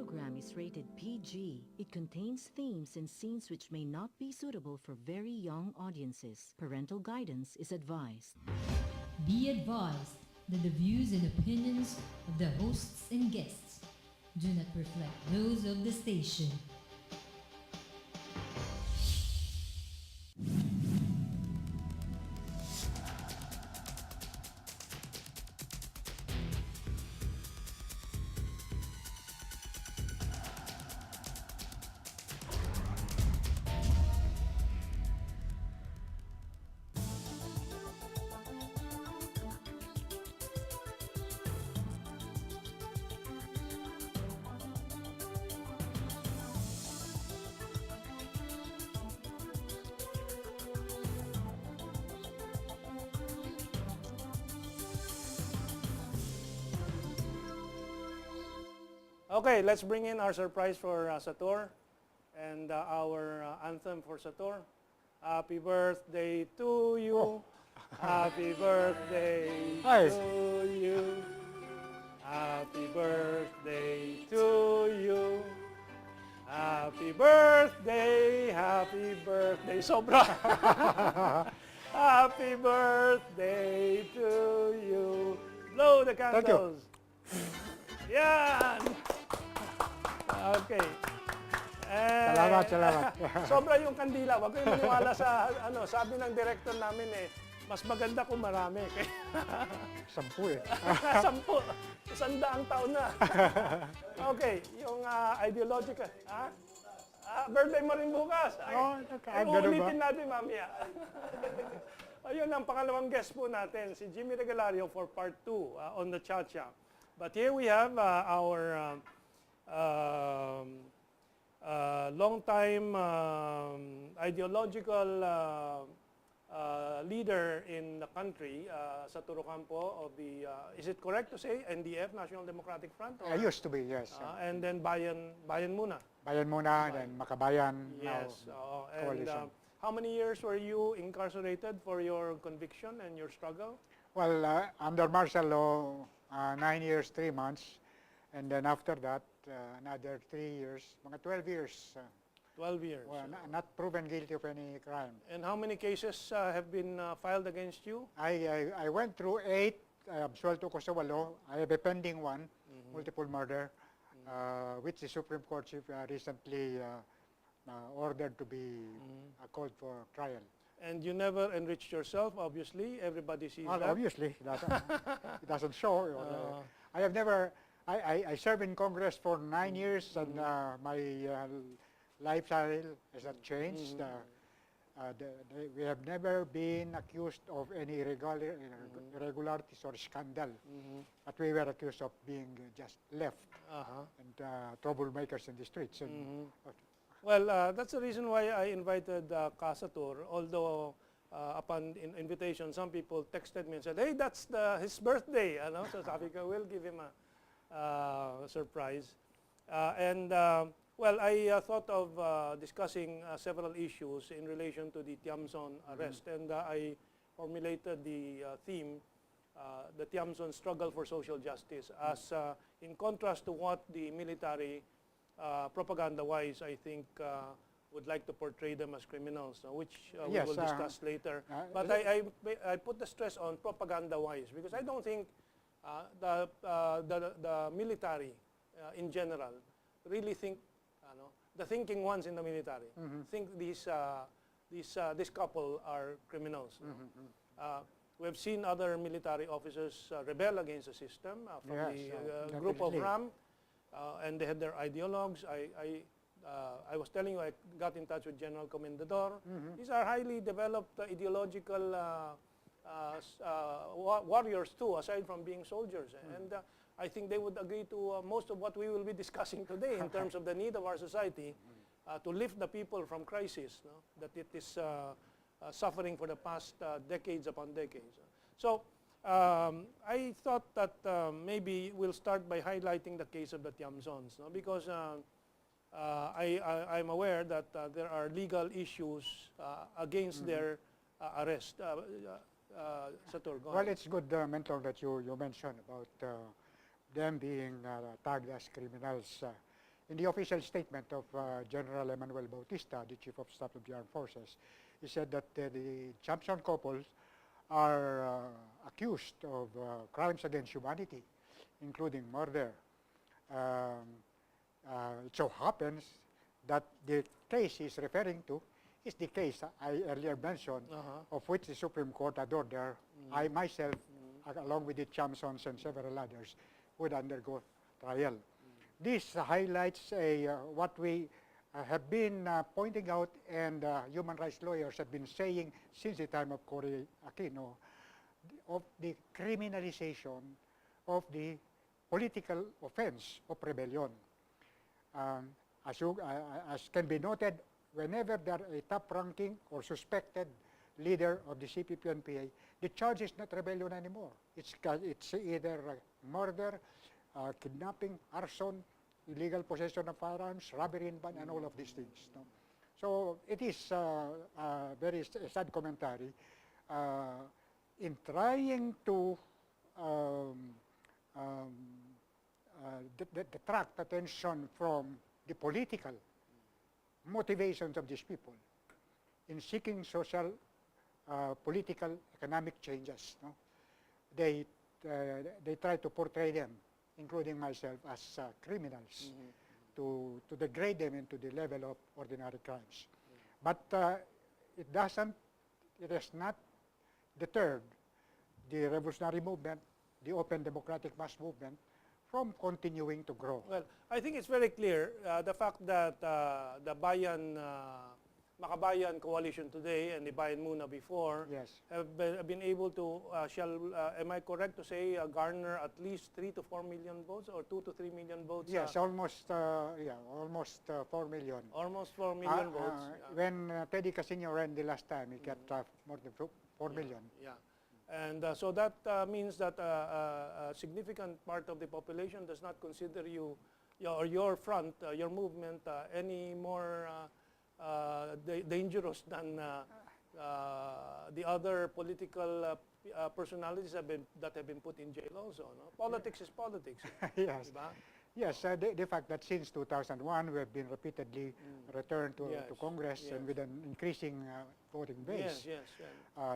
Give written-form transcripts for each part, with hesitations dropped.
program is rated PG. It contains themes and scenes which may not be suitable for very young audiences. Parental guidance is advised. Be advised that the views and opinions of the hosts and guests do not reflect those of the station. Okay, let's bring in our surprise for SATUR and our anthem for SATUR. Happy birthday to you. Happy birthday to you. Happy birthday to you. Happy birthday, happy birthday. Sobra. Happy birthday to you. Blow the candles. Yan! Okay. Salamat. Sobra yung kandila. Wag kayong maniwala sa sabi ng director namin mas maganda kung marami. 10 eh. 10. 100 taon na. Okay, yung ideological. Birthday mo rin bukas. Uulitin natin mamaya. Ayun ang pangalawang guest po natin, si Jimmy Regalario for part 2 on the cha-cha. But here we have our long-time ideological leader in the country, SATUR OCAMPO of the, is it correct to say, NDF, National Democratic Front? I used to be, yes. And then Bayan Muna. Bayan Muna, then Makabayan, yes. now And how many years were you incarcerated for your conviction and your struggle? Well, under martial law, 9 years, 3 months. And then after that, another 3 years, mga 12 years. 12 years. Well, not proven guilty of any crime. And how many cases have been filed against you? I went through 8, absuelto ko sa 8. I have a pending one, multiple murder, which the Supreme Court recently ordered to be called for trial. And you never enriched yourself, obviously. Everybody sees that. Obviously, it doesn't show. I have never, I served in Congress for 9 years and my lifestyle has not changed. We have never been accused of any irregularities or scandal, but we were accused of being just left and troublemakers in the streets. And, well, that's the reason why I invited SATUR, although upon invitation, some people texted me and said, hey, that's his birthday. So sabi ko, we'll give him a surprise. Well, I thought of discussing several issues in relation to the Tiamzons arrest, and I formulated the theme, the Tiamzons struggle for social justice, as in contrast to what the military propaganda-wise, I think, would like to portray them as criminals, which we will discuss later. But I put the stress on propaganda-wise because I don't think the military in general really think, the thinking ones in the military think this couple are criminals. We've seen other military officers rebel against the system from the group of RAM. And they had their ideologues. I was telling you, I got in touch with General Comendador. These are highly developed ideological warriors too, aside from being soldiers. And I think they would agree to most of what we will be discussing today in terms of the need of our society to lift the people from crisis that it is suffering for the past decades upon decades. So I thought that maybe we'll start by highlighting the case of the Tiamzons, because I'm aware that there are legal issues against their arrest. SATUR, go ahead. Well, it's good, Mentor, that you mentioned about them being tagged as criminals. in the official statement of General Emmanuel Bautista, the Chief of Staff of the Armed Forces, he said that the Tiamzon couples are accused of crimes against humanity, including murder. It so happens that the case he's referring to is the case I earlier mentioned, of which the Supreme Court had ordered I myself, along with the Tiamzons and several others, would undergo trial. This highlights what we have been pointing out, and human rights lawyers have been saying since the time of Cory Aquino, of the criminalization of the political offense of rebellion. As can be noted, whenever there a top-ranking or suspected leader of the CPP-NPA, the charge is not rebellion anymore. It's either murder, kidnapping, arson, illegal possession of firearms, robbery in ban, and all of these things. No? So it is a very sad commentary in trying to detract attention from the political motivations of these people in seeking social, political, economic changes. No? They try to portray them, including myself, as criminals, to degrade them into the level of ordinary crimes. But it has not deterred the revolutionary movement, the open democratic mass movement, from continuing to grow. Well, I think it's very clear the fact that the Bayan, Makabayan coalition today and the Bayan Muna before have been able to, am I correct to say, garner at least 3 to 4 million votes or 2 to 3 million votes? Yes, almost 4 million. Almost 4 million votes. When Teddy Casino ran the last time, he got more than 4 million. Yeah. And so that means that a significant part of the population does not consider you or your front, your movement, any more dangerous than the other political personalities that have been put in jail also. No? Politics is politics. Yes. Diba? Yes, the fact that since 2001 we have been repeatedly returned to Congress and with an increasing voting base.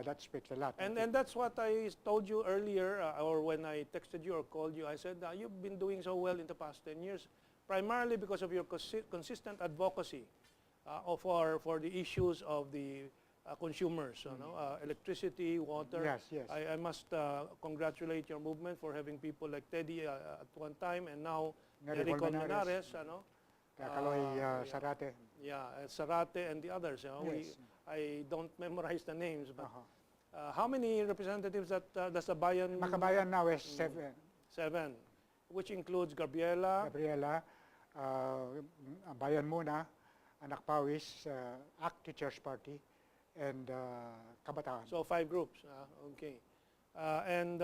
That speaks a lot. And that's what I told you earlier, or when I texted you or called you, I said, you've been doing so well in the past 10 years, primarily because of your consistent advocacy for the issues of the consumers, electricity, water. Yes. I must congratulate your movement for having people like Teddy at one time, and now Nery Colmenares, Kakaloy Sarate. Yeah, Sarate and the others. Yes. I don't memorize the names, but how many representatives does the Bayan? Makabayan now is 7. 7, which includes Gabriela, Bayan Muna, Anak Pawis, ACT Teachers Party, and Kabataan. So 5 groups. Okay. And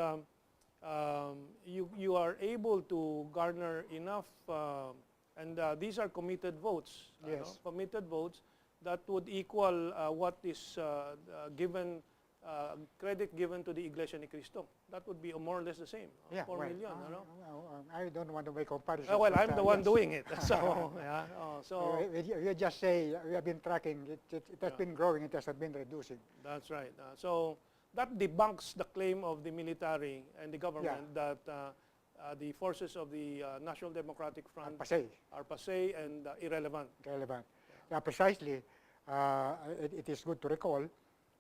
you are able to garner enough, and these are committed votes. Yes. Committed votes that would equal what is given, credit given to the Iglesia ni Cristo. That would be more or less the same, 4 million. I don't want to make comparison. Well, I'm the one doing it. So, you just say we have been tracking. It has been growing. It has not been reducing. That's right. So that debunks the claim of the military and the government that the forces of the National Democratic Front are passé and irrelevant. Precisely. It is good to recall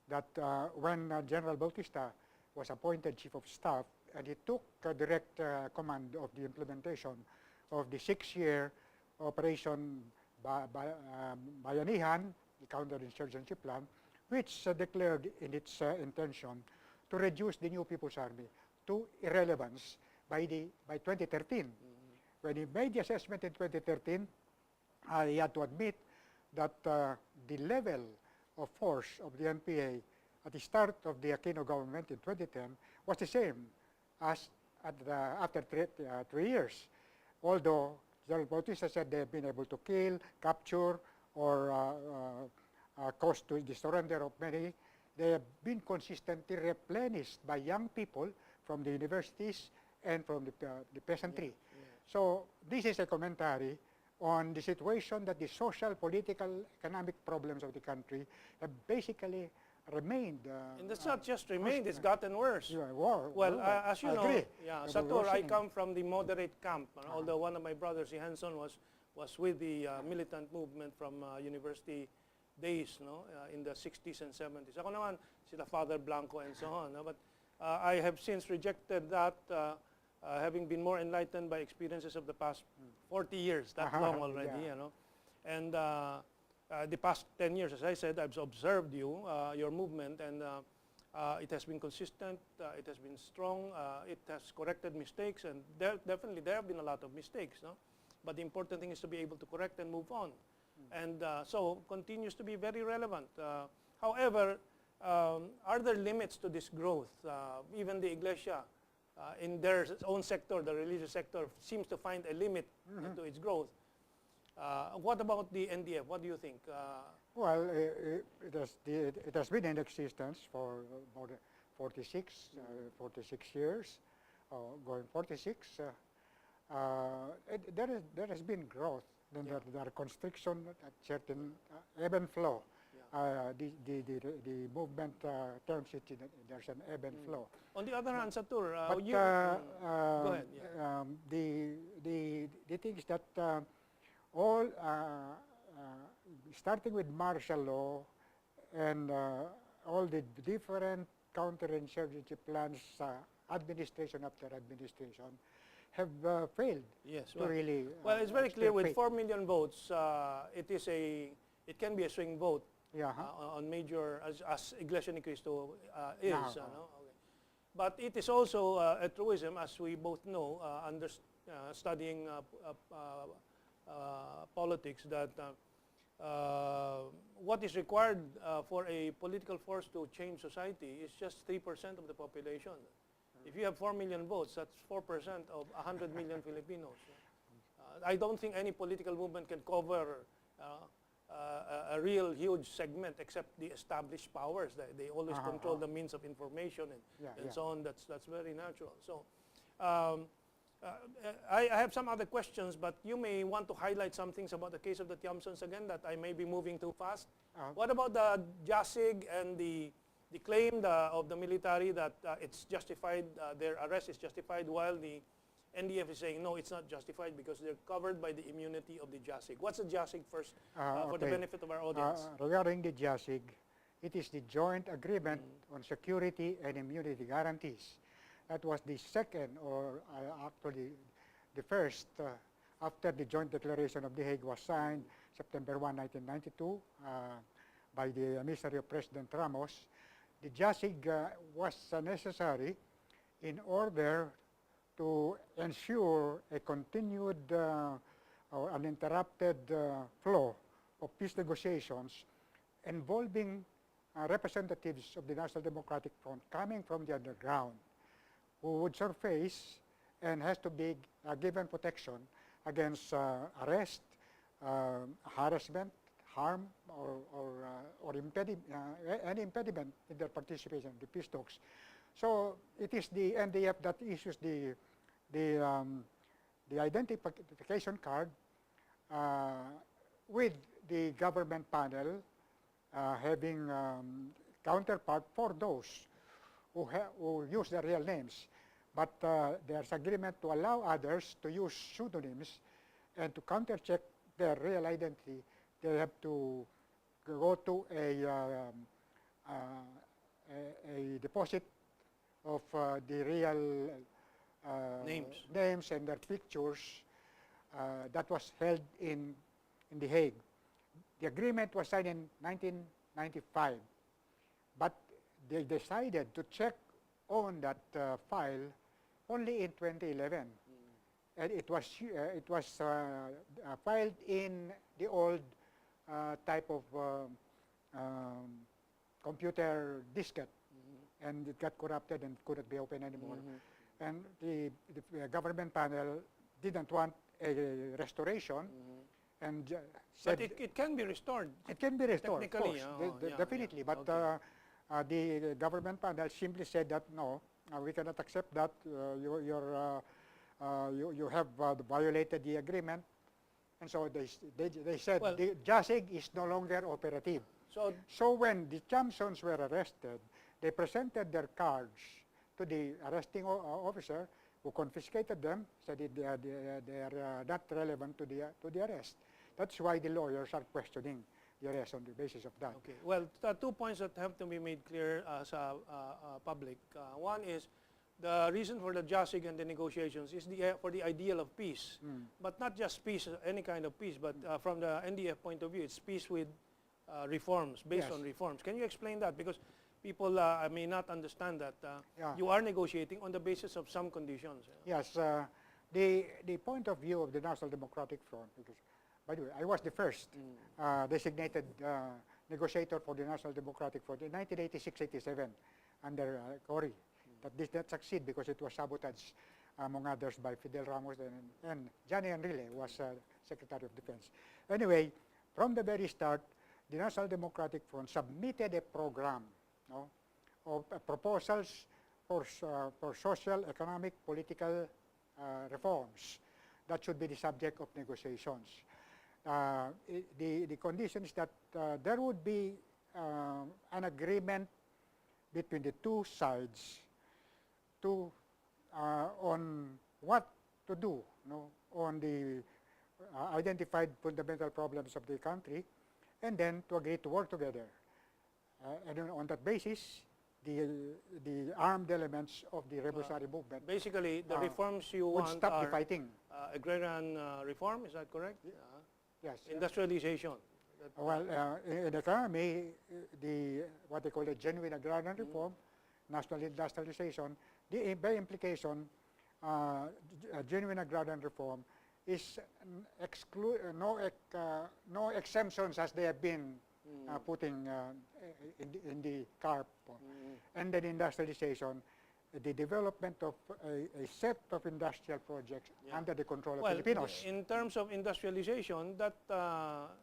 that when General Bautista was appointed Chief of Staff, and he took direct command of the implementation of the 6-year Operation Bayanihan, the counterinsurgency plan, which declared in its intention to reduce the New People's Army to irrelevance by 2013. When he made the assessment in 2013, he had to admit that the level of force of the NPA at the start of the Aquino government in 2010 was the same as after 3 years. Although General Bautista said they have been able to kill, capture, or cause to the surrender of many, they have been consistently replenished by young people from the universities and from the peasantry. So this is a commentary on the situation that the social, political, economic problems of the country have basically remained. And it's not just remained, it's gotten worse. War. Well, as you I know, agree. yeah, They were SATUR, I worsening. come from the moderate camp. Although one of my brothers, si Hanson, was with the militant movement from university days, no, in the 60s and 70s. Ako naman, sila Father Blanco and so on. No? But I have since rejected that, having been more enlightened by experiences of the past 40 years, that long already, Yeah. you know. And the past 10 years, as I said, I've observed you, your movement, and it has been consistent, it has been strong, it has corrected mistakes, and definitely there have been a lot of mistakes, no? But the important thing is to be able to correct and move on. And so continues to be very relevant. However, are there limits to this growth? Even the Iglesia, in their own sector, the religious sector, seems to find a limit to its growth. What about the NDF? What do you think? Well, it has been in existence for more than 46 years, going 46. There has been growth. Then there are constriction at certain ebb and flow. The movement terms it, there's an ebb and flow. On the other hand, SATUR, But go ahead. Yeah. the thing is that all, starting with martial law and all the different counterinsurgency plans, administration after administration, have failed to really. Well, it's very clear with faith. 4 million votes, it can be a swing vote on major, as Iglesia Ni Cristo is. No? Okay. But it is also a truism, as we both know, studying politics, that what is required for a political force to change society is just 3% of the population. If you have 4 million votes, that's 4% of 100 million Filipinos. I don't think any political movement can cover a real huge segment except the established powers. They always control the means of information and so on. That's very natural. So I have some other questions, but you may want to highlight some things about the case of the Tiamzons again that I may be moving too fast. What about the JASIG and the claim of the military that it's justified, their arrest is justified, while the NDF is saying, no, it's not justified because they're covered by the immunity of the JASIG. What's the JASIG first, for the benefit of our audience? Regarding the JASIG, it is the Joint Agreement on Security and Immunity Guarantees. That was the second, or actually the first, after the Joint Declaration of The Hague was signed September 1, 1992, by the emissary of President Ramos. The JASIG was necessary in order to ensure a continued or uninterrupted flow of peace negotiations involving representatives of the National Democratic Front coming from the underground, who would surface and has to be given protection against arrest, harassment, harm, or any impediment in their participation in the peace talks. So it is the NDF that issues the identification card with the government panel having counterpart for those who use their real names. But there's agreement to allow others to use pseudonyms, and to countercheck their real identity, they have to go to a deposit of the real names and their pictures that was held in The Hague. The agreement was signed in 1995, but they decided to check on that file only in 2011, and it was filed in the old type of computer diskette, and it got corrupted and couldn't be opened anymore. And the government panel didn't want a restoration, and said but it can be restored. It can be restored, of technically, course, definitely. But the government panel simply said that no, we cannot accept that. You have violated the agreement, And so they said Well- the JASIG is no longer operative. So, So when the Tiamzons were arrested, they presented their cards to the arresting officer, who confiscated them, said they are not relevant to the arrest. That's why the lawyers are questioning the arrest on the basis of that. okay. Well, 2 points that have to be made clear sa public. One is the reason for the JASIG and the negotiations is for the ideal of peace, but not just peace, any kind of peace, but from the NDF point of view, it's peace with reforms, based Yes. on reforms. Can you explain that? Because people may not understand that Yeah. you are negotiating on the basis of some conditions. Yes, the point of view of the National Democratic Front, because, by the way, I was the first designated negotiator for the National Democratic Front in 1986-87 under Cory. That did not succeed because it was sabotaged, among others, by Fidel Ramos and Johnny Enrile was Secretary of Defense. Anyway, from the very start, the National Democratic Front submitted a program, no, of proposals for social, economic, political reforms that should be the subject of negotiations. The condition is that there would be an agreement between the two sides to on what to do, no, on the identified fundamental problems of the country, and then to agree to work together. And on that basis, the armed elements of the revolutionary movement Basically, the reforms you would want stop the are fighting. agrarian reform, is that correct? Yes. Industrialization. Well, in the economy, what they call the genuine agrarian reform, national industrialization, by implication, genuine agrarian reform is no exemptions as they have been putting in the CARP. And then industrialization, the development of a set of industrial projects under the control of Well, Filipinos. in terms of industrialization, that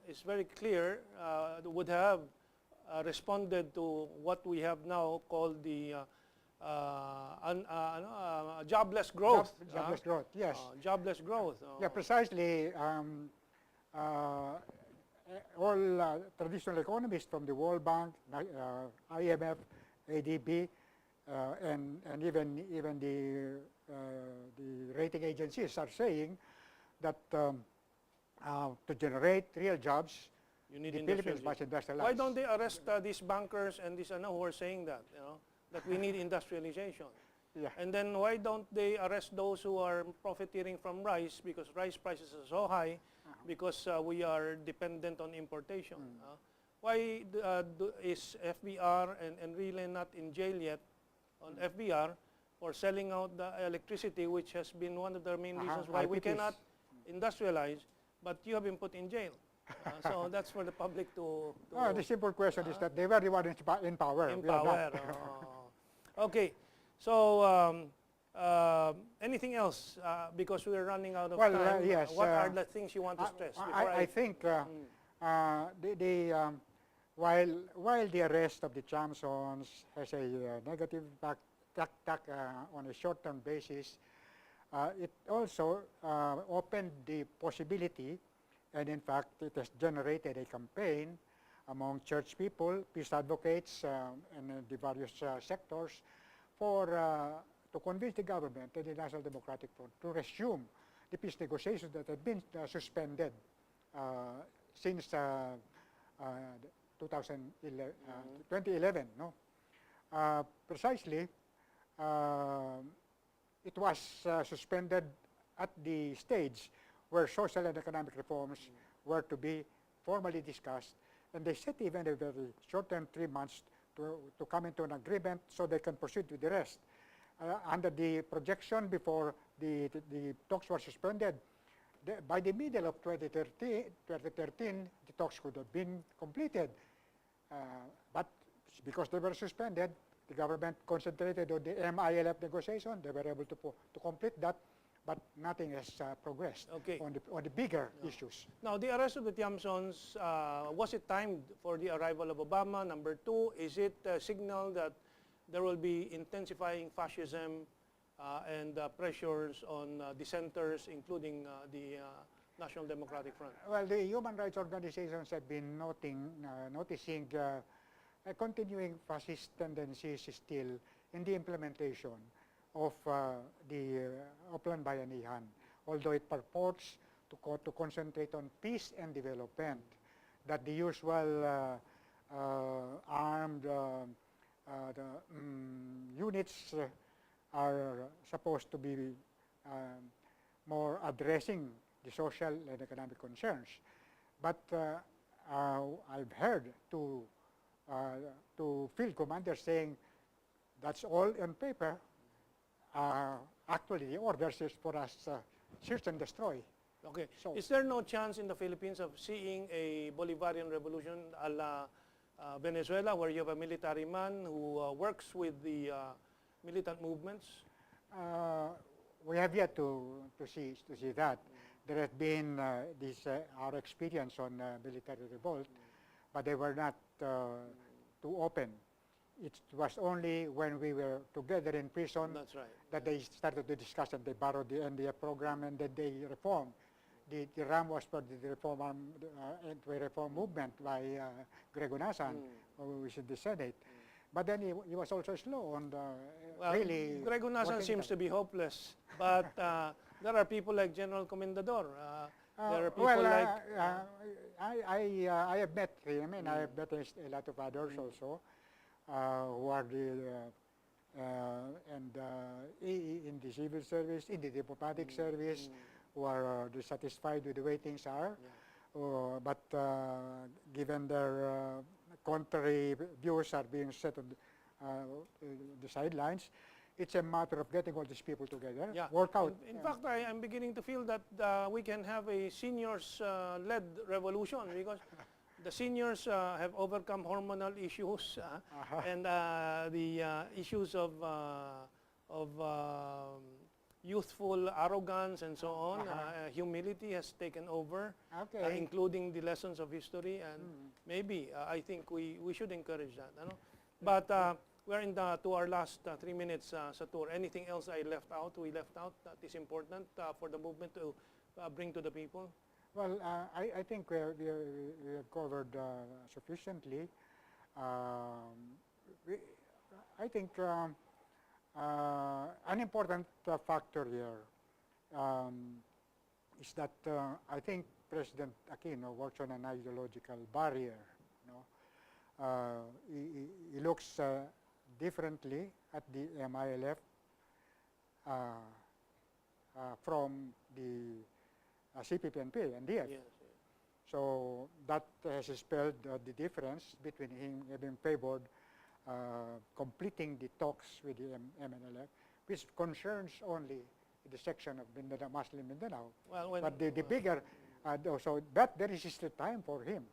is very clear, would have responded to what we have now called the jobless growth. Jobless growth, yes. Jobless growth. Yeah, precisely. All traditional economists from the World Bank, IMF, ADB, and even the rating agencies are saying that to generate real jobs, You need the Philippines industrialization. must industrialize. Why don't they arrest these bankers and these who are saying that, that we need industrialization? Yeah. And then why don't they arrest those who are profiteering from rice, because rice prices are so high, because we are dependent on importation. Why is FBR and really not in jail yet on FBR for selling out the electricity, which has been one of the main reasons why we IPPs. cannot industrialize, but you have been put in jail. So that's for the public to The simple question is that they were the ones in power. We are empower. not. Okay, so anything else? Because we're running out of Well, time. yes, What are the things you want to stress? before I think while the arrest of the Tiamzons has a negative impact on a short-term basis, it also opened the possibility, and in fact it has generated a campaign among church people, peace advocates, and the various sectors to convince the government and the National Democratic Front to resume the peace negotiations that had been suspended since 2011. No? Precisely, it was suspended at the stage where social and economic reforms were to be formally discussed, and they set even a very short-term 3 months to come into an agreement so they can proceed with the rest. Under the projection before the talks were suspended, by the middle of 2013, the talks could have been completed. But because they were suspended, the government concentrated on the MILF negotiation. They were able to complete that, but nothing has progressed on the bigger issues. Now, the arrest of the Tiamzons, was it timed for the arrival of Obama? Number two, is it a signal that there will be intensifying fascism and pressures on dissenters, including the National Democratic Front? Well, the human rights organizations have been noticing continuing fascist tendencies still in the implementation of the Oplan Bayanihan, although it purports to concentrate on peace and development, that the usual armed units are supposed to be more addressing the social and economic concerns. But I've heard to field commanders saying that's all on paper. Actually, the orders is for us search and destroy. Okay. So, Is there no chance in the Philippines of seeing a Bolivarian revolution a la Venezuela, where you have a military man who works with the militant movements? we have yet to see that. There has been our experience on military revolt, but they were not too open. It was only when we were together in prison That's right. that they started to discuss, and they borrowed the NDF program, and then they reformed. The RAM was for the anti-reform movement by Greg Unasan, who was in the Senate. But then he was also slow on Well, really. Greg Unasan seems to be hopeless, but there are people like General Comendador. There are people I have met him, and I have met a lot of others also, who are in the civil service, in the diplomatic service, who are dissatisfied with the way things are. Yeah. But given their contrary views are being set on the sidelines, it's a matter of getting all these people together, work out. In fact, I am beginning to feel that we can have a seniors-led revolution, because the seniors have overcome hormonal issues and the issues of youthful arrogance and so on. Humility has taken over, including the lessons of history, and maybe I think we should encourage that. You know? But we're to our last 3 minutes, Satur. Anything else we left out that is important for the movement to bring to the people? Well, I think we have covered sufficiently. I think an important factor here is that I think President Aquino works on an ideological barrier. You know? He looks differently at the MILF from the CPP-NP and DF. Yes, yes. So that has spelled the difference between him having favored completing the talks with the MNLF, which concerns only the section of Mindanao, Muslim Mindanao. Well, but the bigger, but there is still time for him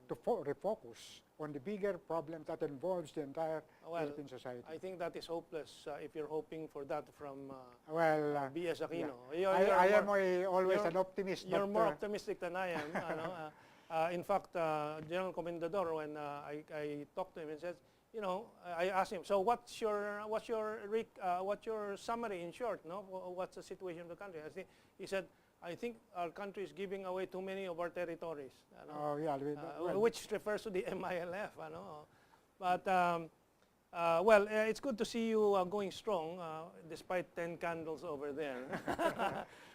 to refocus on the bigger problem that involves the entire Philippine society. I think that is hopeless if you're hoping for that from B.S. Aquino. Yeah. I am always an optimist. You're more optimistic than I am. In fact, General Comendador, when I talked to him, he says, you know, I asked him, so what's your summary in short? No, what's the situation of the country? He said, I think our country is giving away too many of our territories. You know? Oh yeah, which refers to the MILF. You know? But well, it's good to see you going strong, despite 10 candles over there.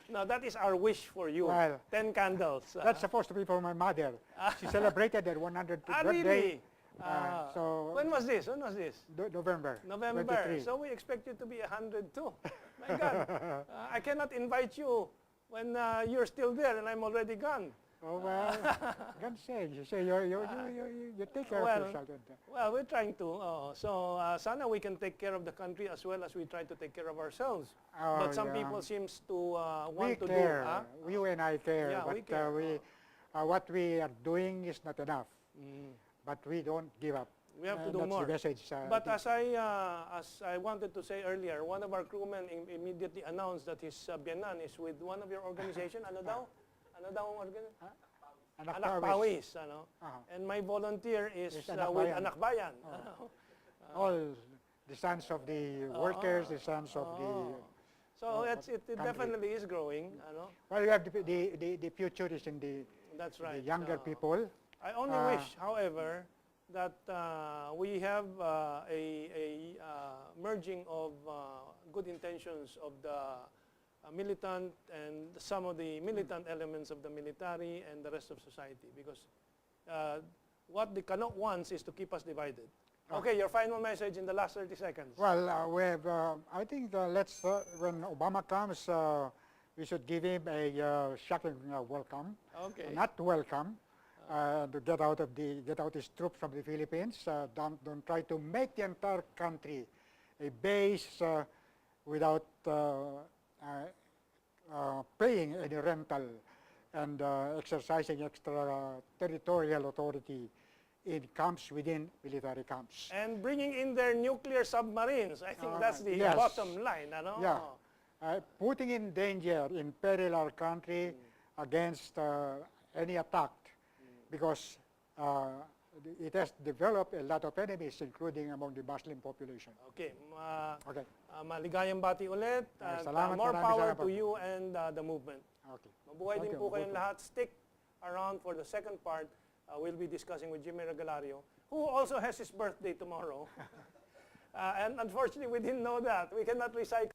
No, that is our wish for you. Well, 10 candles. That's supposed to be for my mother. She celebrated her 100th birthday. Really? So when was this? November. November. 23. So we expect you to be 100 too. My God. I cannot invite you when you're still there and I'm already gone. Oh, well, God save you. So you take care of yourself. Well, we're trying to. So sana we can take care of the country as well as we try to take care of ourselves. But some people seems to want to care. Do. You and I care. Yeah, but we care. What we are doing is not enough. But we don't give up. We have to do more. The message, but as I wanted to say earlier, one of our crewmen immediately announced that his biyanan is with one of your organization. Ano daw? Anak Pawis. Ano? And my volunteer is with Anak Bayan. All the sons of the workers, the sons of the So Oh, it country. definitely is growing. Well, you have the futurists in That's right. the younger people. I only wish, however, that we have a merging of good intentions of the militant and some of the militant elements of the military and the rest of society, because what the Canok wants is to keep us divided. Okay, your final message in the last 30 seconds. Well, we have, I think when Obama comes, we should give him a shocking welcome. Okay. Not welcome, to get out his troops from the Philippines. Don't try to make the entire country a base without paying any rental and exercising extra territorial authority in camps within military camps. And bringing in their nuclear submarines. I think that's the yes. bottom line. Yeah. Putting in danger, in peril our country against any attack, because it has developed a lot of enemies, including among the Muslim population. Okay. Okay. Maligayang bati ulit. At, more power to you and the movement. Okay. Mabuhay din Thank po you. kayong lahat. Stick around for the second part. We'll be discussing with Jimmy Regalario, who also has his birthday tomorrow. And unfortunately, we didn't know that. We cannot recycle.